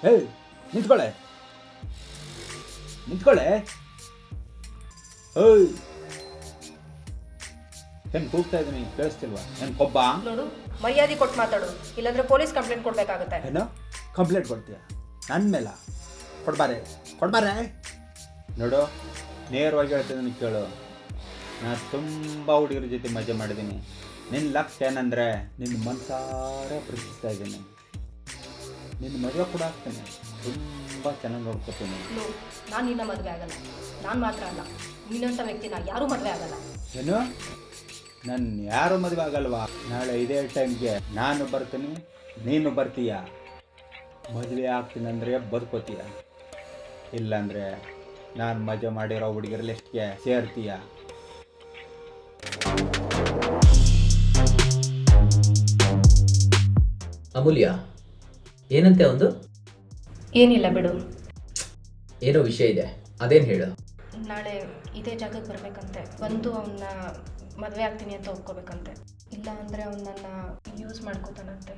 ಏಯ್ ನಿಂತ್ಕೊಳ್ಳೆ ನಿಂತ್ಕೊಳ್ಳೆ. ಏಯ್ ಏನು ಕೂಗ್ತಾ ಇದ್ದೀನಿ ಕೇಳಿಸ್ತಿಲ್ವಾ? ಏನು ಕೊಬ್ಬ? ನೋಡು, ಮರ್ಯಾದೆ ಕೊಟ್ಟು ಮಾತಾಡು, ಇಲ್ಲಾಂದ್ರೆ ಪೊಲೀಸ್ ಕಂಪ್ಲೇಂಟ್ ಕೊಡ್ಬೇಕಾಗುತ್ತೆ. ಏನು ಕಂಪ್ಲೇಂಟ್ ಕೊಡ್ತೀಯ ನನ್ನ ಮೇಲೆ? ಕೊಡ್ಬಾರೆ ಕೊಡ್ಬಾರೆ. ನೋಡು ನೇರವಾಗಿ ಹೇಳ್ತಿದ್ದೀನಿ ಕೇಳು, ನಾನು ತುಂಬ ಹುಡುಗರ ಜೊತೆ ಮಜಾ ಮಾಡಿದ್ದೀನಿ. ನಿನ್ನ ಲಕ್ಷ್ಯ ಏನಂದರೆ ನಿನ್ನ ಮನಸಾರ ಪ್ರೀತಿಸ್ತಾ ಇದ್ದೀನಿ. ನಿನ್ನ ಮದುವೆ ಕೂಡ ಆಗ್ತೇನೆ, ತುಂಬ ಚೆನ್ನಾಗಿ ನೋಡ್ಕೊತೀನಿ. ನಾನು ನಿನ್ನ ಮದುವೆ ಆಗಲ್ಲ. ನಾನು ಮಾತ್ರ ಅಲ್ಲ, ನೀನಂಥ ವ್ಯಕ್ತಿನ ಯಾರೂ ಮದುವೆ ಆಗಲ್ಲ. ಏನು ನನ್ನ ಯಾರು ಮದುವೆ ಆಗಲ್ವಾ? ನಾಳೆ ಇದೇ ಟೈಮ್ಗೆ ನಾನು ಬರ್ತೀನಿ, ನೀನು ಬರ್ತೀಯ. ಮದುವೆ ಆಗ್ತೀನಿ ಅಂದರೆ ಬದುಕೋತೀಯ, ಇಲ್ಲಾಂದರೆ ನಾನು ಮಜಾ ಮಾಡಿರೋ ಹುಡುಗಿರ ಲಿಸ್ಟ್ಗೆ ಸೇರ್ತೀಯ. ಅಮೂಲ್ಯ, ಏನಂತೆ ಒಂದು? ಏನಿಲ್ಲ ಬಿಡು. ಏನೋ ವಿಷಯ ಇದೆ, ಅದೇನು ಹೇಳು. ನಾಳೆ ಇದೇ ಜಾಗಕ್ಕೆ ಬರಬೇಕಂತೆ. ಬಂದು ಅವನ್ನ ಮದುವೆ ಆಗ್ತೀನಿ ಅಂತ ಒಪ್ಕೋಬೇಕಂತೆ. ಇಲ್ಲ ಅಂದರೆ ಅವನನ್ನ ಯೂಸ್ ಮಾಡ್ಕೋತಾನಂತೆ.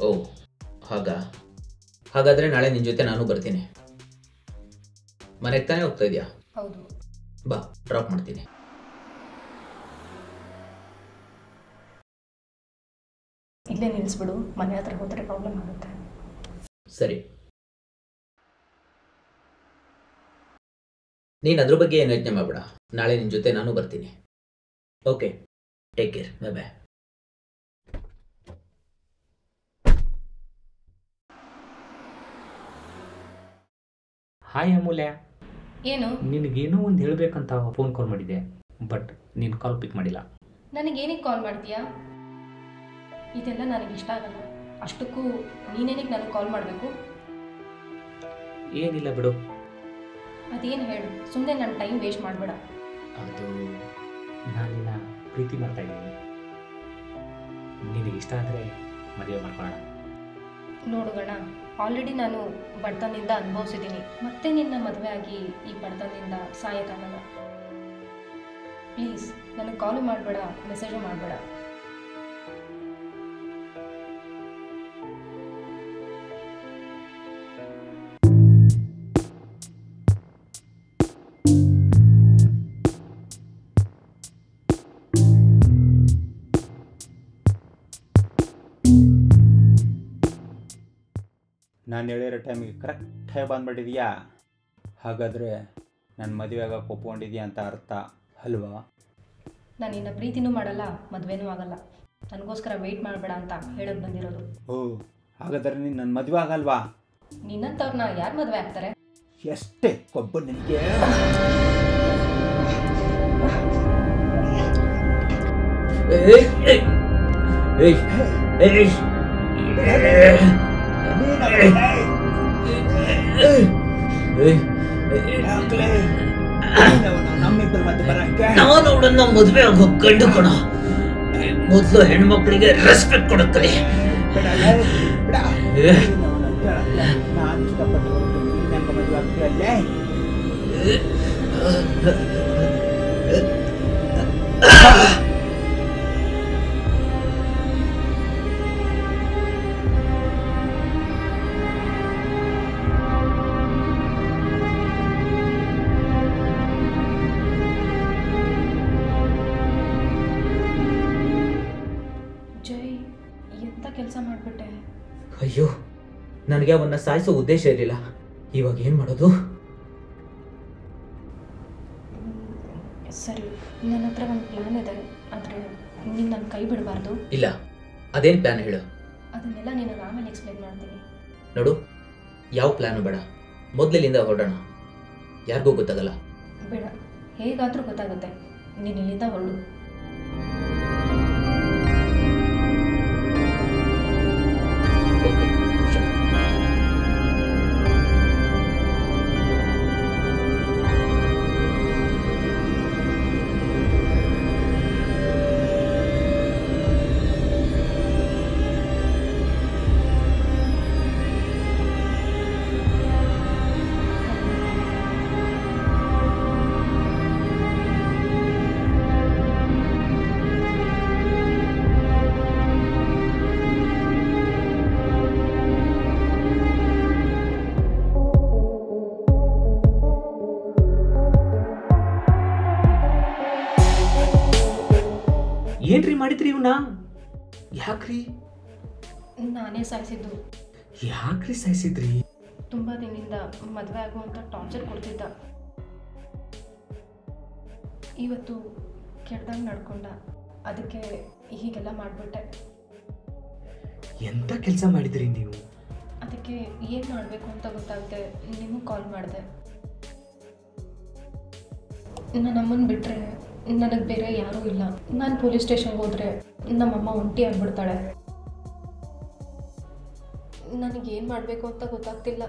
ಓ ಹಾಗಾದರೆ ನಾಳೆ ನಿನ್ನ ಜೊತೆ ನಾನು ಬರ್ತೀನಿ. ಮನೆಗೆ ತಾನೇ ಹೋಗ್ತಾ ಇದೆಯಾ? ಹೌದು. ಬಾ, ಡ್ರಾಪ್ ಮಾಡ್ತೀನಿ. ಇಲ್ಲೇ ನಿಲ್ಲಿಸ್ಬಿಡು, ಮನೆ ಹತ್ರ ಹೋದರೆ ಪ್ರಾಬ್ಲಮ್ ಆಗುತ್ತೆ. ಸರಿ, ನೀನು ಅದ್ರ ಬಗ್ಗೆ ಏನು ಯೋಚನೆ ಮಾಡಬೇಡ. ನಾಳೆ ನಿನ್ನ ಜೊತೆ ನಾನು ಬರ್ತೀನಿ. Okay, take care, bye bye. Hi Amulya, ಏನು? ನಿನಗೇನೋ ಒಂದು ಹೇಳಬೇಕಂತ ಫೋನ್ ಕಾಲ್ ಮಾಡಿದ್ದೆ, ಬಟ್ ನೀನು ಕಾಲ್ ಪಿಕ್ ಮಾಡಿಲ್ಲ. ನನಗೇನಿಗೆ ಕಾಲ್ ಮಾಡ್ತೀಯಾ? ಇದೆಲ್ಲ ನನಗೆ ಇಷ್ಟ ಆಗಲ್ಲ. ಅಷ್ಟಕ್ಕೂ ನೀನೇನಿಗೆ ನನಗೆ ಕಾಲ್ ಮಾಡಬೇಕು? ಏನಿಲ್ಲ ಬಿಡು. ಅದೇನು ಹೇಳು, ಸುಮ್ಮನೆ ನನ್ನ ಟೈಮ್ ವೇಸ್ಟ್ ಮಾಡಬೇಡ. ಅದು ನಾನು ನಿನ್ನ ಪ್ರೀತಿ ಮಾಡ್ತಾ ಇದ್ದೀನಿ. ನಿನಗೆ ಇಷ್ಟ ಆದರೆ ಮದುವೆ ಮಾಡ್ಕೊಳ್ಳೋಣ. ನೋಡುಗಣ, ಆಲ್ರೆಡಿ ನಾನು ಬಡತನದಿಂದ ಅನುಭವಿಸಿದ್ದೀನಿ. ಮತ್ತೆ ನಿನ್ನ ಮದುವೆ ಆಗಿ ಈ ಬಡತನದಿಂದ ಸಾಯೋಕ್ಕಾಗಲ್ಲ. ಪ್ಲೀಸ್ ನನಗೆ ಕಾಲು ಮಾಡಬೇಡ, ಮೆಸೇಜು ಮಾಡಬೇಡ. ನಾನು ಹೇಳಿರೋ ಟೈಮಿಗೆ ಕರೆಕ್ಟಾಗಿ ಬಂದುಬಿಟ್ಟಿದೆಯಾ? ಹಾಗಾದರೆ ನನ್ನ ಮದುವೆ ಆಗೋಕ್ಕೆ ಒಪ್ಕೊಂಡಿದ್ಯಾ ಅಂತ ಅರ್ಥ ಅಲ್ವಾ? ನಾನು ನಿನ್ನ ಪ್ರೀತಿನೂ ಮಾಡಲ್ಲ, ಮದುವೆನೂ ಆಗಲ್ಲ. ನನಗೋಸ್ಕರ ವೆಯ್ಟ್ ಮಾಡಬೇಡ ಅಂತ ಹೇಳೋದು ಬಂದಿರೋದು. ಓ, ಹಾಗಾದರೆ ನೀನು ನನ್ನ ಮದುವೆ ಆಗಲ್ವಾ? ನಿನ್ನಂಥವ್ರನ್ನ ಯಾರು ಮದುವೆ ಆಗ್ತಾರೆ? ಎಷ್ಟೇ ಕೊಬ್ಬು ನಿನಗೆ! ನಾನು ಅವಳನ್ನ ಮದುವೆ ಆಗೋ ಗಂಡು ಕಣ. ಮೊದಲು ಹೆಣ್ಮಕ್ಳಿಗೆ ರೆಸ್ಪೆಕ್ಟ್ ಕೊಡುತ್ತದೆ. ನಾನು ಇಷ್ಟಪಟ್ಟು ಮದುವೆ ಆಗ್ತೀಯಲ್ಲೇ? ಕೆಲಸ ಮಾಡಿಬಿಟ್ಟೆ. ಅಯ್ಯೋ, ನನಗೆ ಅವನ್ನ ಸಾಯಿಸೋ ಉದ್ದೇಶ ಇರಲಿಲ್ಲ. ಇವಾಗ ಏನು ಮಾಡೋದು? ಸರಿ, ನನ್ನ ಹತ್ರ ಒಂದು ಪ್ಲ್ಯಾನ್ ಇದೆ, ಆದರೆ ನೀನು ನನ್ನ ಕೈ ಬಿಡಬಾರ್ದು. ಇಲ್ಲ, ಅದೇನು ಪ್ಲ್ಯಾನ್ ಹೇಳು. ಅದನ್ನೆಲ್ಲ ನಿನಗೆ ಆಮೇಲೆ ಎಕ್ಸ್ಪ್ಲೈನ್ ಮಾಡ್ತೀನಿ. ನೋಡು, ಯಾವ ಪ್ಲ್ಯಾನು ಬೇಡ, ಮೊದಲಿನಿಂದ ಹೊರಡೋಣ. ಯಾರಿಗೂ ಗೊತ್ತಾಗಲ್ಲ. ಬೇಡ, ಹೇಗಾದರೂ ಗೊತ್ತಾಗುತ್ತೆ. ನೀನು ಇಲ್ಲಿಂದ ಹೊರಡು. ಮಾಡಿದ್ರಿ ಇವನ್ನ? ಯಾಕ್ರಿ ನಾನೇ ಸಾಯಿಸಿದ್ದು. ಯಾಕ್ರಿ ಸಾಯಿಸಿದ್ರಿ? ತುಂಬ ದಿನದಿಂದ ಮದುವೆ ಆಗುವಂಥ ಟಾರ್ಚರ್ ಕೊಡ್ತಿದ್ದ. ಇವತ್ತು ಕೆಟ್ಟದಾಗ ನಡ್ಕೊಂಡ, ಅದಕ್ಕೆ ಹೀಗೆಲ್ಲ ಮಾಡಿಬಿಟ್ಟೆ. ಎಂಥ ಕೆಲಸ ಮಾಡಿದ್ರಿ ನೀವು? ಅದಕ್ಕೆ ಏನು ಮಾಡಬೇಕು ಅಂತ ಗೊತ್ತಾಗದೆ ನಿಮಗೆ ಕಾಲ್ ಮಾಡಿದೆ. ನನ್ನ ಅಮ್ಮನ ಬಿಟ್ಟರೆ ನನಗೆ ಬೇರೆ ಯಾರೂ ಇಲ್ಲ. ನಾನು ಪೊಲೀಸ್ ಸ್ಟೇಷನ್ಗೆ ಹೋದರೆ ನಮ್ಮಮ್ಮ ಒಂಟಿ ಆಗಿಬಿಡ್ತಾಳೆ. ನನಗೇನು ಮಾಡಬೇಕು ಅಂತ ಗೊತ್ತಾಗ್ತಿಲ್ಲ.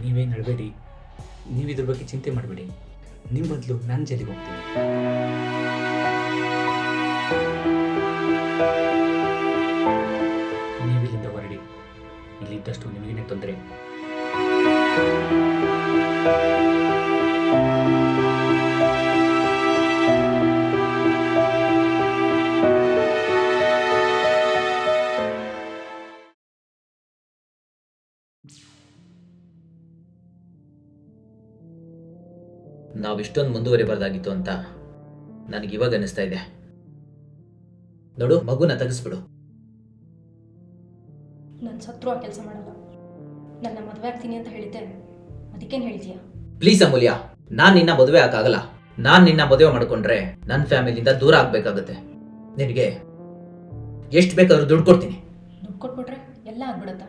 ನೀವೇನು ಹೇಳಬೇಡಿ, ನೀವು ಇದ್ರ ಬಗ್ಗೆ ಚಿಂತೆ ಮಾಡಬೇಡಿ. ನಿಮ್ಮ ಬದಲು ನಾನು ಜೈಲಿಗೆ ಹೋಗ್ತೀನಿ. ನೀವಿಲ್ಲಿಂದ ಹೊರಡಿ. ಇಲ್ಲಿದ್ದಷ್ಟು ನಿಮಗೇನೆ ತೊಂದರೆ. ನಾವಿಷ್ಟೊಂದು ಮುಂದುವರಿಬಾರ್ದಾಗಿತ್ತು ಅಂತ ನನಗಿವಾಗ ಅನಿಸ್ತಾ ಇದೆ. ನೋಡು, ಮಗುನ ತೆಗೆಸ್ಬಿಡು. ನಾನು ಸತ್ರು ಆ ಕೆಲಸ ಮಾಡಲ್ಲ. ನನ್ನ ಮದುವೆ ಆಗ್ತೀನಿ ಅಂತ ಹೇಳಿದ್ದೆ, ಅದಕ್ಕೇನು ಹೇಳ್ತೀಯಾ? ಪ್ಲೀಸ್ ಅಮೂಲ್ಯ, ನಾನು ನಿನ್ನ ಮದುವೆ ಆಗಲ್ಲ. ನಾನು ನಿನ್ನ ಮದುವೆ ಮಾಡ್ಕೊಂಡ್ರೆ ನನ್ನ ಫ್ಯಾಮಿಲಿಯಿಂದ ದೂರ ಆಗ್ಬೇಕಾಗತ್ತೆ. ನಿನಗೆ ಎಷ್ಟು ಬೇಕಾದ್ರೂ ದುಡ್ಡು ಕೊಡ್ತೀನಿ. ದುಡ್ಡು ಕೊಟ್ಬಿಟ್ರೆ ಎಲ್ಲ ಆಗ್ಬಿಡತ್ತಾ?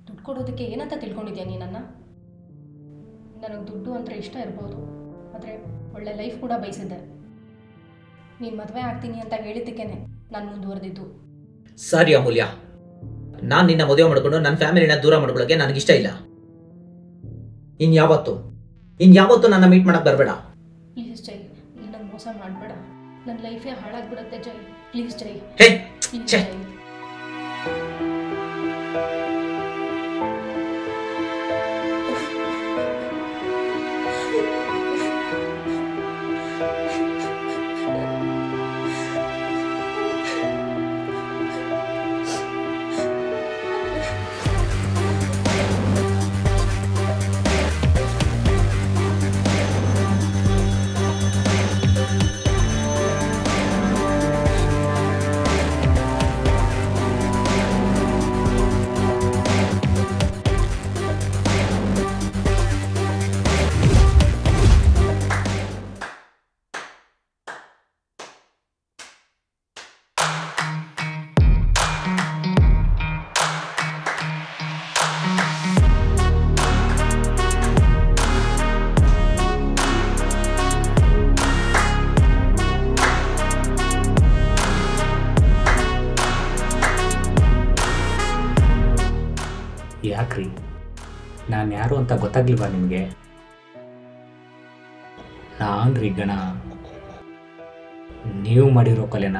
ದುಡ್ಡು ಕೊಡೋದಕ್ಕೆ ಏನಂತ ತಿಳ್ಕೊಂಡಿದ್ಯಾ ನೀನನ್ನ? ನನಗೆ ದುಡ್ಡು ಅಂದರೆ ಇಷ್ಟ ಇರ್ಬೋದು, ಆದರೆ ಒಳ್ಳೆ ಲೈಫ್ ಕೂಡ ಬಯಸಿದ್ದೆ. ನೀನು ಮದುವೆ ಆಗ್ತೀನಿ ಅಂತ ಹೇಳಿದ್ದಕ್ಕೇನೆ ನಾನು ಮುಂದುವರೆದಿದ್ದು. ಸಾರಿ ಅಮೂಲ್ಯ, ನಾನು ನಿನ್ನ ಮದುವೆ ಮಾಡ್ಕೊಂಡು ನನ್ನ ಫ್ಯಾಮಿಲಿನ ದೂರ ಮಾಡ್ಕೊಳ್ಳೋಕೆ ನನಗಿಷ್ಟ ಇಲ್ಲ. ಇನ್ಯಾವತ್ತು ನನ್ನ ಮೀಟ್ ಮಾಡಕ್ ಬರಬೇಡ. ಪ್ಲೀಸ್ ಜೈ, ನನಗೆ ಮೋಸ ಮಾಡಬೇಡ. ನನ್ನ ಲೈಫೇ ಹಾಳಾಗ್ಬಿಡುತ್ತೆ ಜೈ. ಪ್ಲೀಸ್ ಜೈ, ಹೇ ಪ್ಲೀಸ್ ಛೆ. ಜೈ. ಯಾಕ್ರಿ, ನಾನು ಯಾರು ಅಂತ ಗೊತ್ತಾಗ್ಲಿಲ್ವಾ ನಿಮಗೆ? ನಾನ್ರಿ ಗಣ. ನೀವು ಮಾಡಿರೋ ಕೊಲೆನ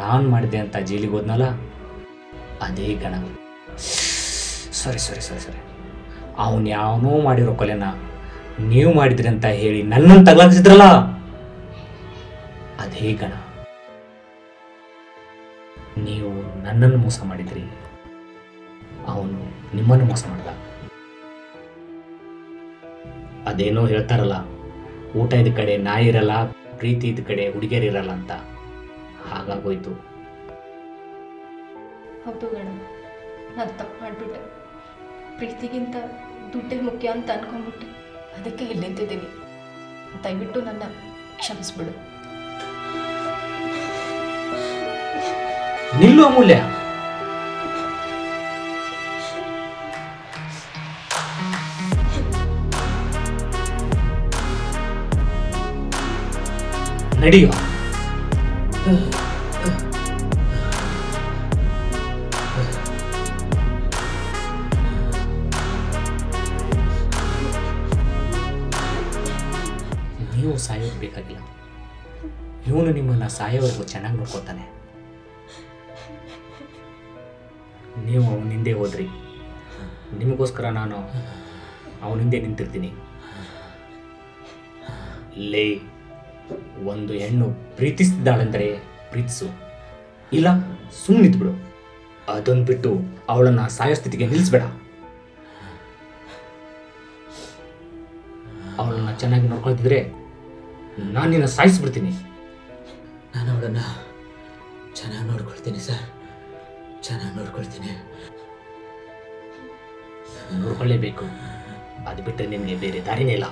ನಾನು ಮಾಡಿದೆ ಅಂತ ಜೈಲಿಗೆ ಹೋದ್ನಲ್ಲ, ಅದೇ ಗಣ. ಸರಿ ಅವನು ಯಾವನೋ ಮಾಡಿರೋ ಕೊಲೆನ ನೀವು ಮಾಡಿದ್ರಿ ಅಂತ ಹೇಳಿ ನನ್ನನ್ನು ತಗಲಾಕಿಸಿದ್ರಲ್ಲ, ಅದೇ ಗಣ. ನೀವು ನನ್ನನ್ನು ಮೋಸ ಮಾಡಿದ್ರಿ, ಅವನು ನಿಮ್ಮನ್ನು ಮೋಸ ಮಾಡ್ದ. ಅದೇನೋ ಹೇಳ್ತಾರಲ್ಲ, ಊಟ ಇದ್ದ ಕಡೆ ನಾಯಿ ಇರಲ್ಲ, ಪ್ರೀತಿ ಇದ್ದ ಕಡೆ ಹುಡುಗಿಯರಿರಲ್ಲ ಅಂತ. ಹಾಗಾಗೋಯ್ತು. ಹೌದು ಗಣ, ನಾನು ತಪ್ಪು ಮಾಡಿಬಿಟ್ಟೆ. ಪ್ರೀತಿಗಿಂತ ದುಡ್ಡೇ ಮುಖ್ಯ ಅಂತ ಅನ್ಕೊಂಡ್ಬಿಟ್ಟೆ. ಅದಕ್ಕೆ ಇಲ್ಲಿ ನಿಂತಿದ್ದೀನಿ. ದಯವಿಟ್ಟು ನನ್ನ ಕ್ಷಮಿಸ್ಬಿಡು. ನಿಲ್ಲು ಅಮೂಲ್ಯ. ನಡೆಯುವ. ನೀವು ಸಾಯೋದು ಬೇಕಾಗಿಲ್ಲ. ಇವನು ನಿಮ್ಮನ್ನ ಸಾಯೋವರೆಗೂ ಚೆನ್ನಾಗಿ ನೋಡ್ಕೊತಾನೆ. ನೀವು ಅವನ ಹಿಂದೆ ಹೋದ್ರಿ, ನಿಮಗೋಸ್ಕರ ನಾನು ಅವನ ಹಿಂದೆ ನಿಂತಿರ್ತೀನಿ. ಲೇ, ಒಂದು ಹೆಣ್ಣು ಪ್ರೀತಿಸ್ತಿದ್ದಾಳೆಂದರೆ ಪ್ರೀತಿಸು, ಇಲ್ಲ ಸುಮ್ಮನಿದ್ಬಿಡು. ಅದನ್ನು ಬಿಟ್ಟು ಅವಳನ್ನು ಸಾಯೋ ಸ್ಥಿತಿಗೆ ನಿಲ್ಲಿಸ್ಬೇಡ. ಅವಳನ್ನ ಚೆನ್ನಾಗಿ ನೋಡ್ಕೊಳ್ತಿದ್ರೆ ನಾನು ನಿನ್ನ ಸಾಯಿಸ್ಬಿಡ್ತೀನಿ. ನಾನು ಅವಳನ್ನು ಚೆನ್ನಾಗಿ ನೋಡ್ಕೊಳ್ತೀನಿ ಸರ್, ಚೆನ್ನಾಗಿ ನೋಡ್ಕೊಳ್ತೀನಿ. ನೋಡ್ಕೊಳ್ಳೇಬೇಕು, ಅದು ಬಿಟ್ಟರೆ ನಿನಗೆ ಬೇರೆ ದಾರಿನೇ ಇಲ್ಲ.